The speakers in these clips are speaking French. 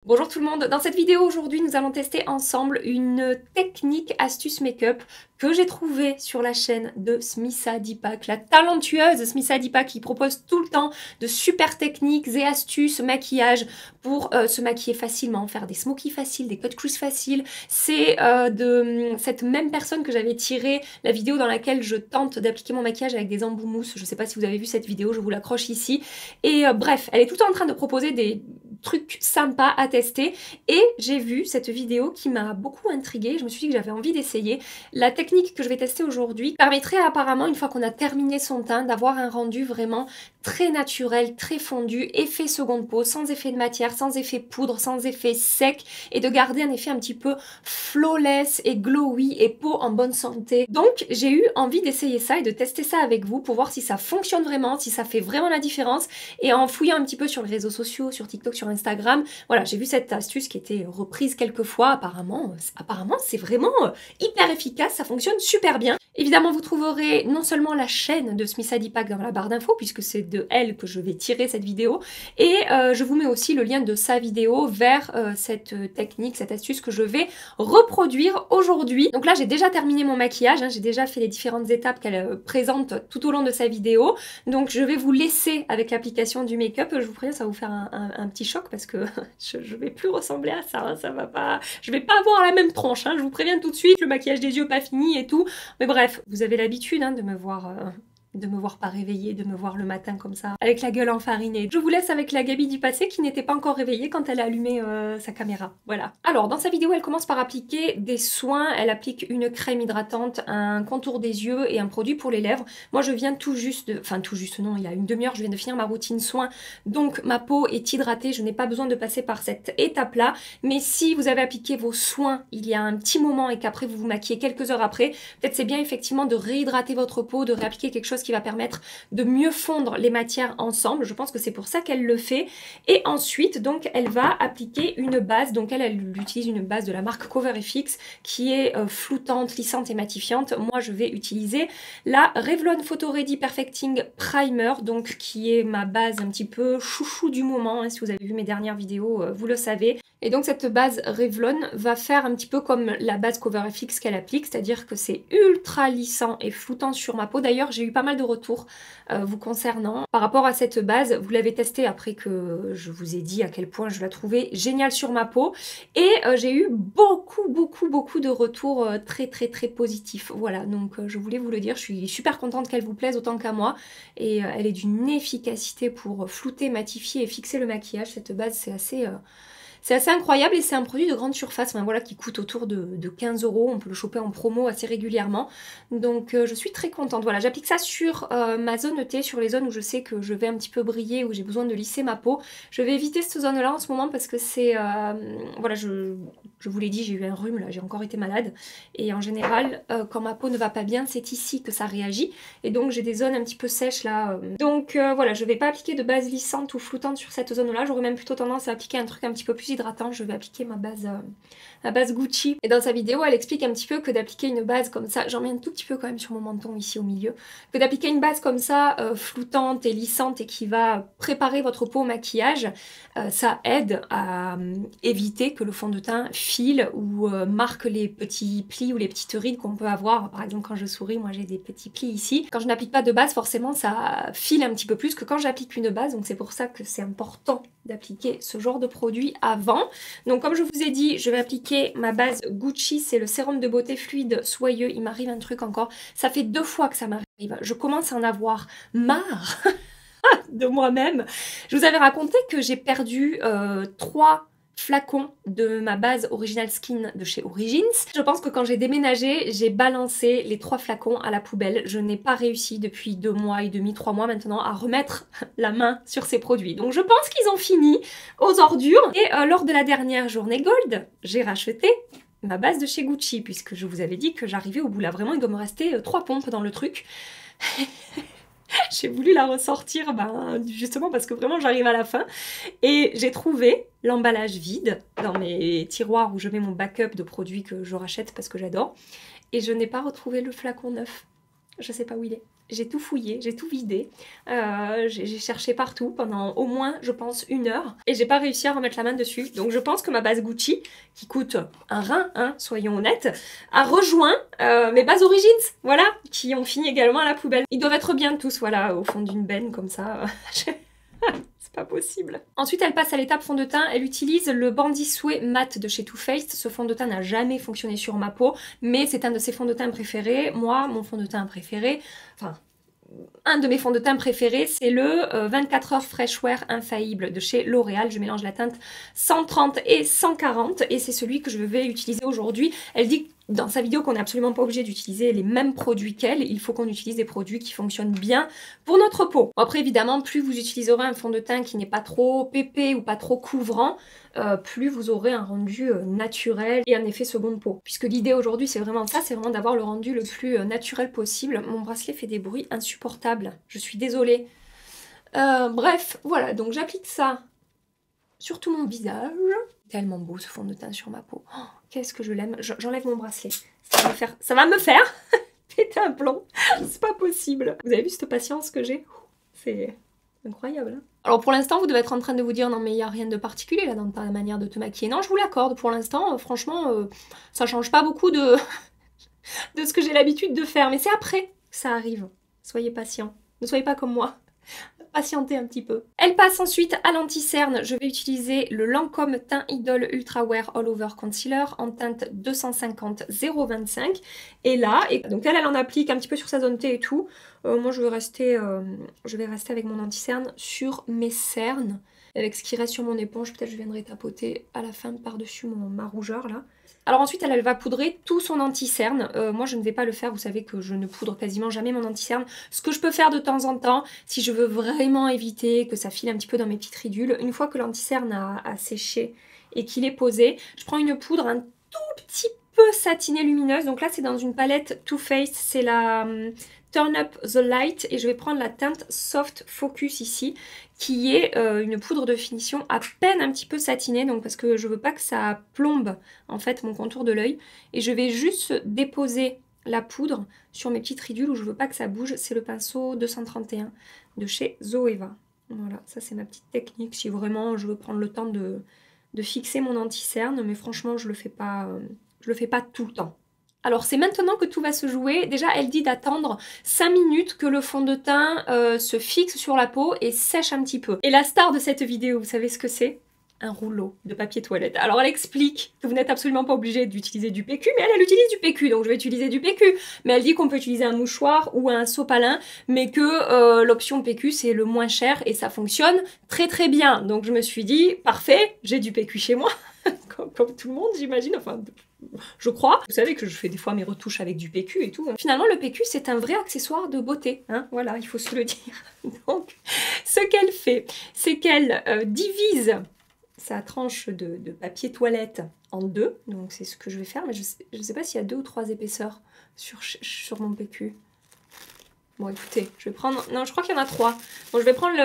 Bonjour tout le monde, dans cette vidéo aujourd'hui nous allons tester ensemble une technique astuce make-up que j'ai trouvée sur la chaîne de Smissa Deepak, la talentueuse Smissa Deepak qui propose tout le temps de super techniques et astuces maquillage pour se maquiller facilement, faire des smokies faciles, des cut crease faciles. C'est de cette même personne que j'avais tiré la vidéo dans laquelle je tente d'appliquer mon maquillage avec des embouts mousse. Je sais pas si vous avez vu cette vidéo, je vous l'accroche ici. Et bref, elle est tout le temps en train de proposer des trucs sympas à tester et j'ai vu cette vidéo qui m'a beaucoup intriguée. Je me suis dit que j'avais envie d'essayer. La technique que je vais tester aujourd'hui permettrait apparemment, une fois qu'on a terminé son teint, d'avoir un rendu vraiment très naturel, très fondu, effet seconde peau, sans effet de matière, sans effet poudre, sans effet sec et de garder un effet un petit peu flawless et glowy et peau en bonne santé. Donc j'ai eu envie d'essayer ça et de tester ça avec vous pour voir si ça fonctionne vraiment, si ça fait vraiment la différence. Et en fouillant un petit peu sur les réseaux sociaux, sur TikTok, sur Instagram, voilà, j'ai vu cette astuce qui était reprise quelques fois. Apparemment c'est vraiment hyper efficace, ça fonctionne super bien. Évidemment, vous trouverez non seulement la chaîne de Smissa Deepak dans la barre d'infos, puisque c'est de elle que je vais tirer cette vidéo, et je vous mets aussi le lien de sa vidéo vers cette technique, cette astuce que je vais reproduire aujourd'hui. Donc là, j'ai déjà terminé mon maquillage, hein, j'ai déjà fait les différentes étapes qu'elle présente tout au long de sa vidéo, donc je vais vous laisser avec l'application du make-up. Je vous préviens, ça va vous faire un petit choc parce que je vais plus ressembler à ça, hein, ça va pas... Je vais pas avoir la même tronche, hein, je vous préviens tout de suite, le maquillage des yeux pas fini et tout, mais bref, vous avez l'habitude hein, de me voir pas réveillée, de me voir le matin comme ça, avec la gueule enfarinée. Je vous laisse avec la Gabi du passé qui n'était pas encore réveillée quand elle a allumé sa caméra. Voilà. Alors, dans sa vidéo, elle commence par appliquer des soins. Elle applique une crème hydratante, un contour des yeux et un produit pour les lèvres. Moi, je viens tout juste de... Enfin, tout juste, non, il y a une demi-heure, je viens de finir ma routine soins. Donc, ma peau est hydratée. Je n'ai pas besoin de passer par cette étape-là. Mais si vous avez appliqué vos soins il y a un petit moment et qu'après, vous vous maquillez quelques heures après, peut-être c'est bien effectivement de réhydrater votre peau, de réappliquer quelque chose qui va permettre de mieux fondre les matières ensemble. Je pense que c'est pour ça qu'elle le fait. Et ensuite, donc, elle va appliquer une base. Donc, elle utilise une base de la marque CoverFX qui est floutante, lissante et matifiante. Moi, je vais utiliser la Revlon Photo Ready Perfecting Primer, donc qui est ma base un petit peu chouchou du moment. Hein. Si vous avez vu mes dernières vidéos, vous le savez. Et donc cette base Revlon va faire un petit peu comme la base CoverFX qu'elle applique, c'est-à-dire que c'est ultra lissant et floutant sur ma peau. D'ailleurs, j'ai eu pas mal de retours vous concernant par rapport à cette base. Vous l'avez testée après que je vous ai dit à quel point je la trouvais géniale sur ma peau. Et j'ai eu beaucoup de retours très positifs. Voilà, donc je voulais vous le dire, je suis super contente qu'elle vous plaise autant qu'à moi. Et elle est d'une efficacité pour flouter, matifier et fixer le maquillage. Cette base, c'est assez incroyable et c'est un produit de grande surface, enfin, voilà, qui coûte autour de 15 €. On peut le choper en promo assez régulièrement. Donc je suis très contente. Voilà, j'applique ça sur ma zone T, sur les zones où je sais que je vais un petit peu briller, où j'ai besoin de lisser ma peau. Je vais éviter cette zone-là en ce moment parce que c'est... voilà, je vous l'ai dit, j'ai eu un rhume, là, j'ai encore été malade. Et en général, quand ma peau ne va pas bien, c'est ici que ça réagit. Et donc j'ai des zones un petit peu sèches là. Donc voilà, je vais pas appliquer de base lissante ou floutante sur cette zone-là. J'aurais même plutôt tendance à appliquer un truc un petit peu plus hydratant. Je vais appliquer ma base Gucci. Et dans sa vidéo, elle explique un petit peu que d'appliquer une base comme ça, j'en mets un tout petit peu quand même sur mon menton ici au milieu, que d'appliquer une base comme ça, floutante et lissante et qui va préparer votre peau au maquillage, ça aide à éviter que le fond de teint file ou marque les petits plis ou les petites rides qu'on peut avoir. Par exemple, quand je souris, moi j'ai des petits plis ici. Quand je n'applique pas de base, forcément ça file un petit peu plus que quand j'applique une base, donc c'est pour ça que c'est important d'appliquer ce genre de produit avant. Donc comme je vous ai dit, je vais appliquer ma base Gucci, c'est le sérum de beauté fluide soyeux. Il m'arrive un truc encore, ça fait 2 fois que ça m'arrive, je commence à en avoir marre de moi-même. Je vous avais raconté que j'ai perdu 3 flacons de ma base Original Skin de chez Origins. Je pense que quand j'ai déménagé, j'ai balancé les 3 flacons à la poubelle. Je n'ai pas réussi depuis 2 mois et demi, 3 mois maintenant à remettre la main sur ces produits. Donc je pense qu'ils ont fini aux ordures. Et lors de la dernière journée Gold, j'ai racheté ma base de chez Gucci puisque je vous avais dit que j'arrivais au bout là. Vraiment, il doit me rester 3 pompes dans le truc. J'ai voulu la ressortir justement parce que vraiment j'arrive à la fin et j'ai trouvé l'emballage vide dans mes tiroirs où je mets mon backup de produits que je rachète parce que j'adore et je n'ai pas retrouvé le flacon neuf. Je sais pas où il est. J'ai tout fouillé, j'ai tout vidé. J'ai cherché partout pendant au moins, je pense, 1 heure. Et j'ai pas réussi à remettre la main dessus. Donc je pense que ma base Gucci, qui coûte un rein, hein, soyons honnêtes, a rejoint mes bases Origins, voilà, qui ont fini également à la poubelle. Ils doivent être bien tous, voilà, au fond d'une benne comme ça. C'est pas possible. Ensuite, elle passe à l'étape fond de teint. Elle utilise le Bandit Souhait Matte de chez Too Faced. Ce fond de teint n'a jamais fonctionné sur ma peau, mais c'est un de ses fonds de teint préférés. Moi, mon fond de teint préféré, enfin, un de mes fonds de teint préférés, c'est le 24 heures Fresh Wear Infaillible de chez L'Oréal. Je mélange la teinte 130 et 140 et c'est celui que je vais utiliser aujourd'hui. Elle dit dans sa vidéo qu'on n'est absolument pas obligé d'utiliser les mêmes produits qu'elle. Il faut qu'on utilise des produits qui fonctionnent bien pour notre peau. Bon, après, évidemment, plus vous utiliserez un fond de teint qui n'est pas trop épais ou pas trop couvrant, plus vous aurez un rendu naturel et un effet seconde peau. Puisque l'idée aujourd'hui, c'est vraiment ça, c'est vraiment d'avoir le rendu le plus naturel possible. Mon bracelet fait des bruits insupportables. Je suis désolée. Bref, voilà, donc j'applique ça sur tout mon visage. Tellement beau ce fond de teint sur ma peau. Oh, qu'est-ce que je l'aime. J'enlève mon bracelet. Ça va me faire péter un plomb. C'est pas possible. Vous avez vu cette patience que j'ai? C'est incroyable. Hein. Alors pour l'instant, vous devez être en train de vous dire non mais il n'y a rien de particulier là dans ta manière de te maquiller. Non, je vous l'accorde. Pour l'instant, franchement, ça change pas beaucoup de ce que j'ai l'habitude de faire. Mais c'est après que ça arrive. Soyez patient. Ne soyez pas comme moi. Patienter un petit peu. Elle passe ensuite à l'anti-cerne. Je vais utiliser le Lancôme Teint Idol Ultra Wear All Over Concealer en teinte 250 025. Et là, donc elle en applique un petit peu sur sa zone T et tout. Moi, je vais rester avec mon anti-cerne sur mes cernes. Avec ce qui reste sur mon éponge, peut-être je viendrai tapoter à la fin par-dessus ma rougeur là. Alors ensuite, elle va poudrer tout son anti-cerne. Moi, je ne vais pas le faire. Vous savez que je ne poudre quasiment jamais mon anti-cerne. Ce que je peux faire de temps en temps, si je veux vraiment éviter que ça file un petit peu dans mes petites ridules, une fois que l'anti-cerne a séché et qu'il est posé, je prends une poudre un tout petit peu satinée lumineuse. Donc là, c'est dans une palette Too Faced. C'est la Turn Up the Light. Et je vais prendre la teinte Soft Focus ici, qui est une poudre de finition à peine un petit peu satinée, donc parce que je veux pas que ça plombe en fait mon contour de l'œil. Et je vais juste déposer la poudre sur mes petites ridules où je veux pas que ça bouge. C'est le pinceau 231 de chez Zoeva. Voilà, ça c'est ma petite technique si vraiment je veux prendre le temps de fixer mon anti-cerne, mais franchement je le fais pas tout le temps. Alors c'est maintenant que tout va se jouer. Déjà elle dit d'attendre 5 minutes que le fond de teint se fixe sur la peau et sèche un petit peu. Et la star de cette vidéo, vous savez ce que c'est? Un rouleau de papier toilette. Alors elle explique que vous n'êtes absolument pas obligé d'utiliser du PQ, mais elle utilise du PQ, donc je vais utiliser du PQ. Mais elle dit qu'on peut utiliser un mouchoir ou un sopalin, mais que l'option PQ c'est le moins cher et ça fonctionne très très bien. Donc je me suis dit, parfait, j'ai du PQ chez moi, comme tout le monde j'imagine, enfin... Je crois. Vous savez que je fais des fois mes retouches avec du PQ et tout. Finalement, le PQ, c'est un vrai accessoire de beauté. Hein, voilà, il faut se le dire. Donc, ce qu'elle fait, c'est qu'elle divise sa tranche de papier toilette en 2. Donc, c'est ce que je vais faire. Mais je sais pas s'il y a 2 ou 3 épaisseurs sur mon PQ. Bon, écoutez, je vais prendre... Non, je crois qu'il y en a 3. Bon, je vais prendre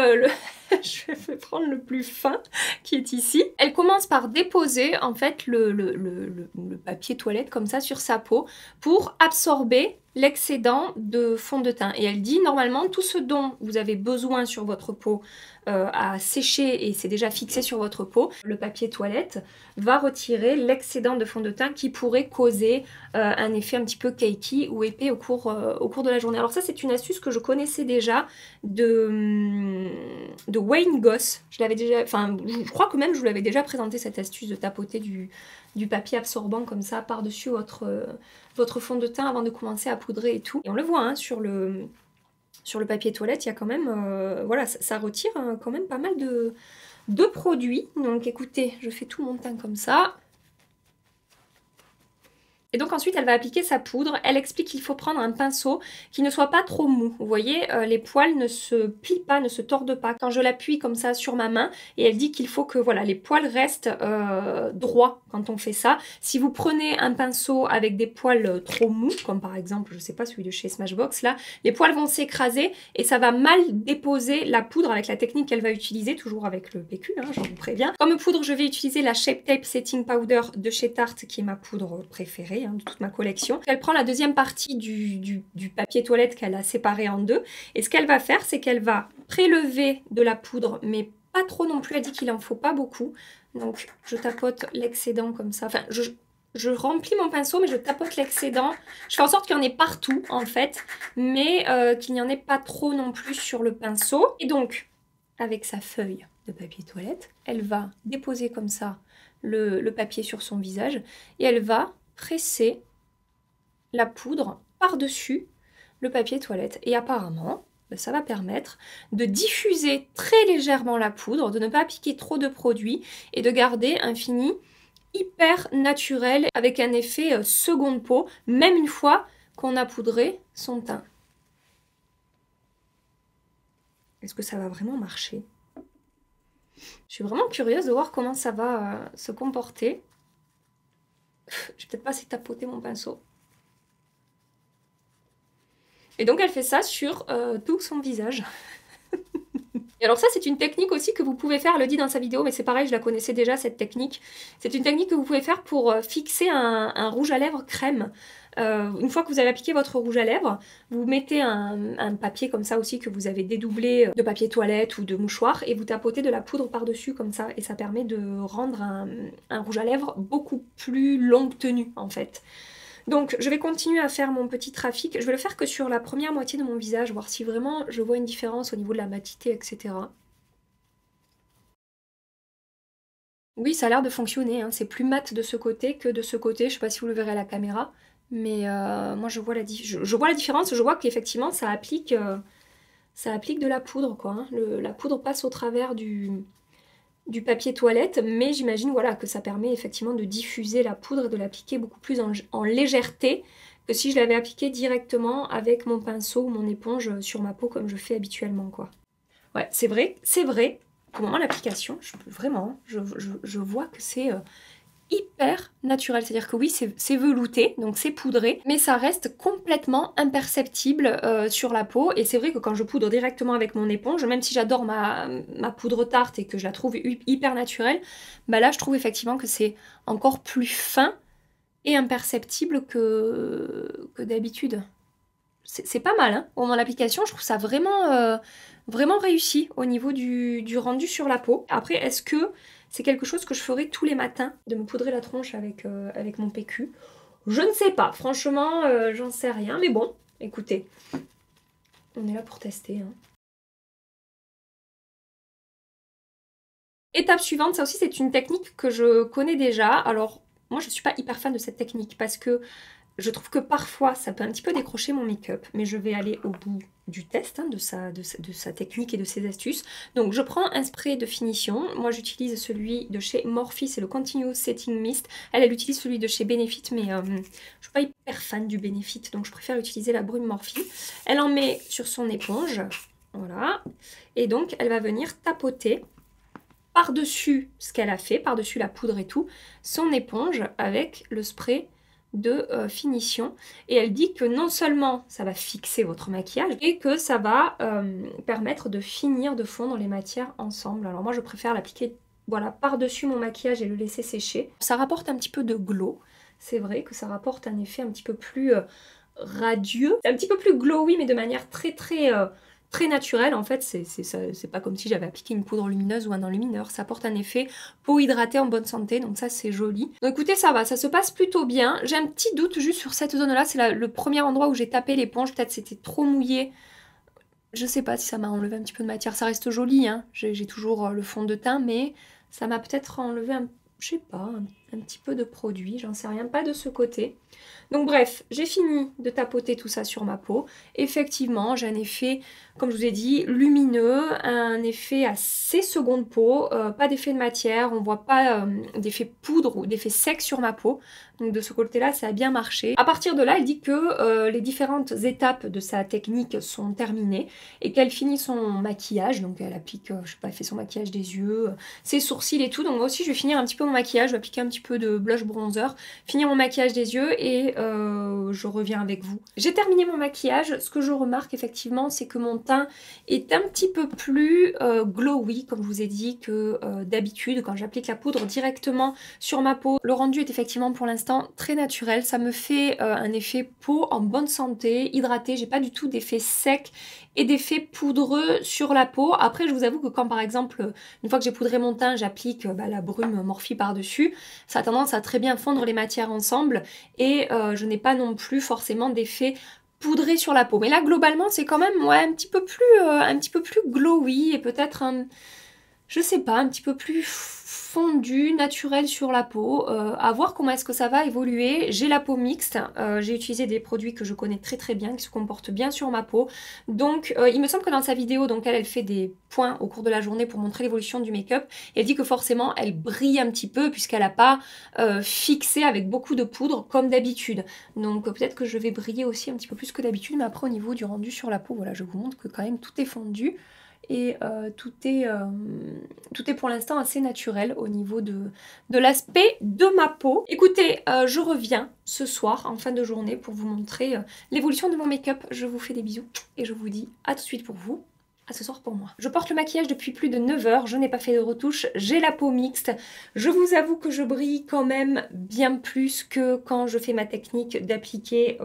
je vais prendre le plus fin qui est ici. Elle commence par déposer en fait le papier toilette comme ça sur sa peau pour absorber l'excédent de fond de teint. Et elle dit normalement tout ce dont vous avez besoin sur votre peau à sécher et c'est déjà fixé sur votre peau, le papier toilette va retirer l'excédent de fond de teint qui pourrait causer un effet un petit peu cakey ou épais au cours de la journée. Alors ça c'est une astuce que je connaissais déjà de Wayne Goss. Je l'avais déjà, enfin je crois que même je vous l'avais déjà présenté cette astuce de tapoter du papier absorbant comme ça par-dessus votre fond de teint avant de commencer à poudrer et tout. Et on le voit hein, sur le papier toilette, il y a quand même, voilà, ça retire quand même pas mal de produits. Donc écoutez, je fais tout mon teint comme ça. Et donc ensuite elle va appliquer sa poudre. Elle explique qu'il faut prendre un pinceau qui ne soit pas trop mou. Vous voyez, les poils ne se plient pas, ne se tordent pas. Quand je l'appuie comme ça sur ma main, et elle dit qu'il faut que voilà, les poils restent droits quand on fait ça. Si vous prenez un pinceau avec des poils trop mous, comme par exemple, je sais pas, celui de chez Smashbox là, les poils vont s'écraser et ça va mal déposer la poudre avec la technique qu'elle va utiliser, toujours avec le PQ, hein, je vous préviens. Comme poudre, je vais utiliser la Shape Tape Setting Powder de chez Tarte, qui est ma poudre préférée. séparé de toute ma collection. Elle prend la deuxième partie du papier toilette qu'elle a séparé en deux. Et ce qu'elle va faire, c'est qu'elle va prélever de la poudre, mais pas trop non plus. Elle dit qu'il en faut pas beaucoup. Donc je tapote l'excédent comme ça. Enfin, je remplis mon pinceau, mais je tapote l'excédent. Je fais en sorte qu'il y en ait partout, en fait, mais qu'il n'y en ait pas trop non plus sur le pinceau. Et donc, avec sa feuille de papier toilette, elle va déposer comme ça le papier sur son visage et elle va presser la poudre par-dessus le papier toilette. Et apparemment, ça va permettre de diffuser très légèrement la poudre, de ne pas appliquer trop de produits et de garder un fini hyper naturel avec un effet seconde peau, même une fois qu'on a poudré son teint. Est-ce que ça va vraiment marcher? Je suis vraiment curieuse de voir comment ça va se comporter. Je vais peut-être pas assez tapoter mon pinceau. Et donc elle fait ça sur tout son visage. Et alors ça, c'est une technique aussi que vous pouvez faire, elle le dit dans sa vidéo, mais c'est pareil, je la connaissais déjà cette technique. C'est une technique que vous pouvez faire pour fixer un rouge à lèvres crème. Une fois que vous avez appliqué votre rouge à lèvres, vous mettez un papier comme ça aussi que vous avez dédoublé de papier toilette ou de mouchoir et vous tapotez de la poudre par-dessus comme ça et ça permet de rendre un rouge à lèvres beaucoup plus longue tenue en fait. Donc je vais continuer à faire mon petit trafic. Je vais le faire que sur la première moitié de mon visage, voir si vraiment je vois une différence au niveau de la matité, etc. Oui, ça a l'air de fonctionner, hein. C'est plus mat de ce côté que de ce côté. Je sais pas si vous le verrez à la caméra, mais moi je vois la différence. Je vois qu'effectivement ça applique de la poudre, quoi, hein. La poudre passe au travers du papier toilette, mais j'imagine voilà, que ça permet effectivement de diffuser la poudre et de l'appliquer beaucoup plus en légèreté que si je l'avais appliqué directement avec mon pinceau ou mon éponge sur ma peau comme je fais habituellement, quoi. Ouais, c'est vrai, au moment de l'application, je vois que c'est hyper naturel, c'est-à-dire que oui, c'est velouté, donc c'est poudré, mais ça reste complètement imperceptible sur la peau, et c'est vrai que quand je poudre directement avec mon éponge, même si j'adore ma poudre tarte et que je la trouve hyper naturelle, bah là je trouve effectivement que c'est encore plus fin et imperceptible que d'habitude. C'est pas mal, hein. Au moment de l'application, je trouve ça vraiment, vraiment réussi au niveau du rendu sur la peau. Après, est-ce que c'est quelque chose que je ferai tous les matins, de me poudrer la tronche avec mon PQ? Je ne sais pas, franchement, j'en sais rien. Mais bon, écoutez, on est là pour tester, hein. Étape suivante, ça aussi c'est une technique que je connais déjà. Alors, moi je suis pas hyper fan de cette technique parce que je trouve que parfois ça peut un petit peu décrocher mon make-up, mais je vais aller au bout du test, hein, de sa technique et de ses astuces. Donc je prends un spray de finition, moi j'utilise celui de chez Morphe, c'est le Continuous Setting Mist. Elle utilise celui de chez Benefit, mais je suis pas hyper fan du Benefit, donc je préfère utiliser la brume Morphe. Elle en met sur son éponge, voilà, et donc elle va venir tapoter par-dessus ce qu'elle a fait, par-dessus la poudre et tout, son éponge avec le spray de finition. Et elle dit que non seulement ça va fixer votre maquillage, et que ça va permettre de finir de fondre les matières ensemble. Alors moi je préfère l'appliquer voilà, par-dessus mon maquillage et le laisser sécher. Ça rapporte un petit peu de glow. C'est vrai que ça rapporte un effet un petit peu plus radieux. C'est un petit peu plus glowy, mais de manière très naturel. En fait, c'est pas comme si j'avais appliqué une poudre lumineuse ou un enlumineur. Ça apporte un effet peau hydratée en bonne santé, donc ça c'est joli. Donc écoutez, ça va, ça se passe plutôt bien. J'ai un petit doute juste sur cette zone-là, c'est le premier endroit où j'ai tapé l'éponge, peut-être c'était trop mouillé. Je sais pas si ça m'a enlevé un petit peu de matière, ça reste joli, hein. J'ai toujours le fond de teint, mais ça m'a peut-être enlevé je sais pas, un petit peu de produit, j'en sais rien, pas de ce côté. Donc bref, j'ai fini de tapoter tout ça sur ma peau. Effectivement, j'ai un effet, comme je vous ai dit, lumineux, un effet assez seconde peau, pas d'effet de matière, on voit pas d'effet poudre ou d'effet sec sur ma peau. Donc de ce côté-là, ça a bien marché. À partir de là, elle dit que les différentes étapes de sa technique sont terminées et qu'elle finit son maquillage. Donc elle applique, je sais pas, elle fait son maquillage des yeux, ses sourcils et tout. Donc moi aussi, je vais finir un petit peu mon maquillage, je vais appliquer un petit peu de blush bronzer, finir mon maquillage des yeux et je reviens avec vous. J'ai terminé mon maquillage. Ce que je remarque effectivement, c'est que mon teint est un petit peu plus glowy, comme je vous ai dit, que d'habitude quand j'applique la poudre directement sur ma peau. Le rendu est effectivement pour l'instant très naturel. Ça me fait un effet peau en bonne santé, hydratée. J'ai pas du tout d'effet sec et d'effet poudreux sur la peau. Après, je vous avoue que quand par exemple, une fois que j'ai poudré mon teint, j'applique la brume Morphe par-dessus, ça a tendance à très bien fondre les matières ensemble et je n'ai pas non plus forcément d'effet poudré sur la peau. Mais là, globalement, c'est quand même un petit peu plus glowy et peut-être je sais pas, un petit peu plus fondu, naturel sur la peau. À voir comment est-ce que ça va évoluer. J'ai la peau mixte, j'ai utilisé des produits que je connais très très bien, qui se comportent bien sur ma peau. Donc il me semble que dans sa vidéo, donc elle fait des points au cours de la journée pour montrer l'évolution du make-up. Elle dit que forcément elle brille un petit peu puisqu'elle n'a pas fixé avec beaucoup de poudre comme d'habitude. Donc peut-être que je vais briller aussi un petit peu plus que d'habitude, mais après au niveau du rendu sur la peau, voilà, je vous montre que quand même tout est fondu. Et tout est pour l'instant assez naturel au niveau de l'aspect de ma peau. Écoutez, je reviens ce soir en fin de journée pour vous montrer l'évolution de mon make-up. Je vous fais des bisous et je vous dis à tout de suite pour vous. À ce soir pour moi. Je porte le maquillage depuis plus de 9 heures, je n'ai pas fait de retouche, j'ai la peau mixte. Je vous avoue que je brille quand même bien plus que quand je fais ma technique d'appliquer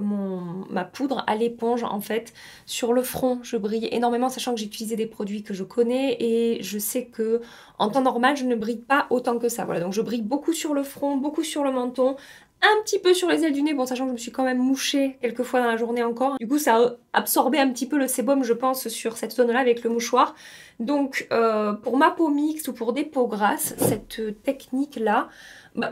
ma poudre à l'éponge en fait. Sur le front, je brille énormément, sachant que j'ai utilisé des produits que je connais et je sais que en temps normal, je ne brille pas autant que ça. Voilà, donc je brille beaucoup sur le front, beaucoup sur le menton, un petit peu sur les ailes du nez, bon sachant que je me suis quand même mouchée quelques fois dans la journée encore. Du coup ça a absorbé un petit peu le sébum je pense sur cette zone là avec le mouchoir. Donc pour ma peau mixte ou pour des peaux grasses, cette technique là,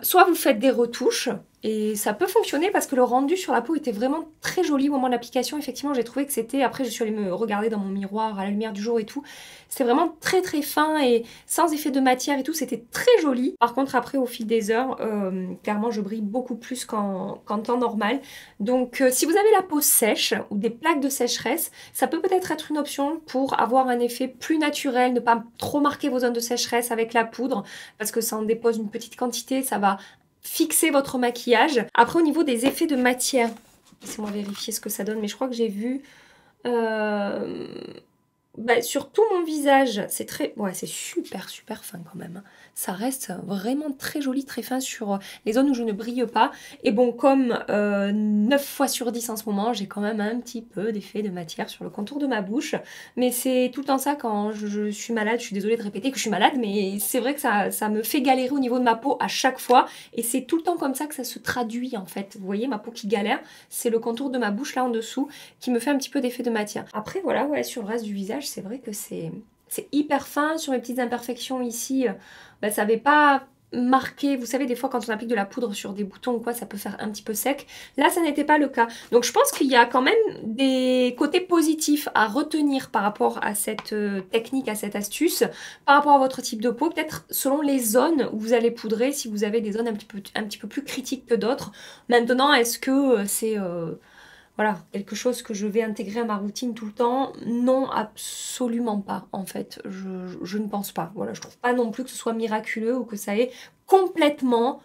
soit vous faites des retouches et ça peut fonctionner parce que le rendu sur la peau était vraiment très joli au moment de l'application. Effectivement j'ai trouvé que c'était, après je suis allée me regarder dans mon miroir à la lumière du jour et tout, c'était vraiment très très fin et sans effet de matière et tout, c'était très joli. Par contre après au fil des heures, clairement je brille beaucoup plus qu'en temps normal. Donc si vous avez la peau sèche ou des plaques de sécheresse, ça peut peut-être être une option pour avoir un effet plus naturel, ne pas trop marquer vos zones de sécheresse avec la poudre parce que ça en dépose une petite quantité, ça va fixer votre maquillage. Après au niveau des effets de matière, laissez-moi vérifier ce que ça donne, mais je crois que j'ai vu sur tout mon visage, c'est très, ouais, c'est super super fin quand même. Ça reste vraiment très joli, très fin sur les zones où je ne brille pas. Et bon, comme 9 fois sur 10 en ce moment, j'ai quand même un petit peu d'effet de matière sur le contour de ma bouche. Mais c'est tout le temps ça quand je suis malade. Je suis désolée de répéter que je suis malade, mais c'est vrai que ça me fait galérer au niveau de ma peau à chaque fois. Et c'est tout le temps comme ça que ça se traduit en fait. Vous voyez ma peau qui galère, c'est le contour de ma bouche là en dessous qui me fait un petit peu d'effet de matière. Après voilà, ouais, sur le reste du visage, c'est vrai que c'est hyper fin. Sur mes petites imperfections ici, ça n'avait pas marqué. Vous savez, des fois quand on applique de la poudre sur des boutons ou quoi, ça peut faire un petit peu sec. Là, ça n'était pas le cas. Donc je pense qu'il y a quand même des côtés positifs à retenir par rapport à cette technique, à cette astuce, par rapport à votre type de peau, peut-être selon les zones où vous allez poudrer, si vous avez des zones un petit peu plus critiques que d'autres. Maintenant, est-ce que c'est voilà, quelque chose que je vais intégrer à ma routine tout le temps? Non, absolument pas, en fait. Je ne pense pas. Voilà, je trouve pas non plus que ce soit miraculeux ou que ça ait complètement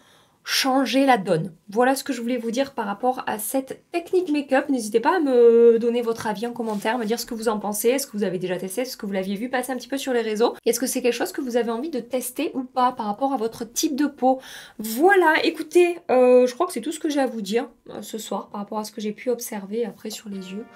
changé la donne. Voilà ce que je voulais vous dire par rapport à cette technique make-up. N'hésitez pas à me donner votre avis en commentaire, me dire ce que vous en pensez. Est-ce que vous avez déjà testé? Est-ce que vous l'aviez vu passer un petit peu sur les réseaux? Est-ce que c'est quelque chose que vous avez envie de tester ou pas par rapport à votre type de peau? Voilà, écoutez, je crois que c'est tout ce que j'ai à vous dire ce soir par rapport à ce que j'ai pu observer après sur les yeux.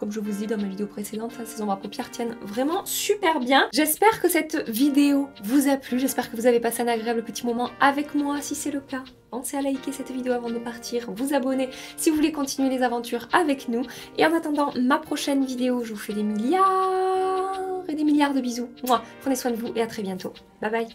Comme je vous ai dit dans ma vidéo précédente, ces ombres à paupières tiennent vraiment super bien. J'espère que cette vidéo vous a plu, j'espère que vous avez passé un agréable petit moment avec moi. Si c'est le cas, pensez à liker cette vidéo avant de partir, vous abonner si vous voulez continuer les aventures avec nous. Et en attendant ma prochaine vidéo, je vous fais des milliards et des milliards de bisous. Moi, prenez soin de vous et à très bientôt. Bye bye.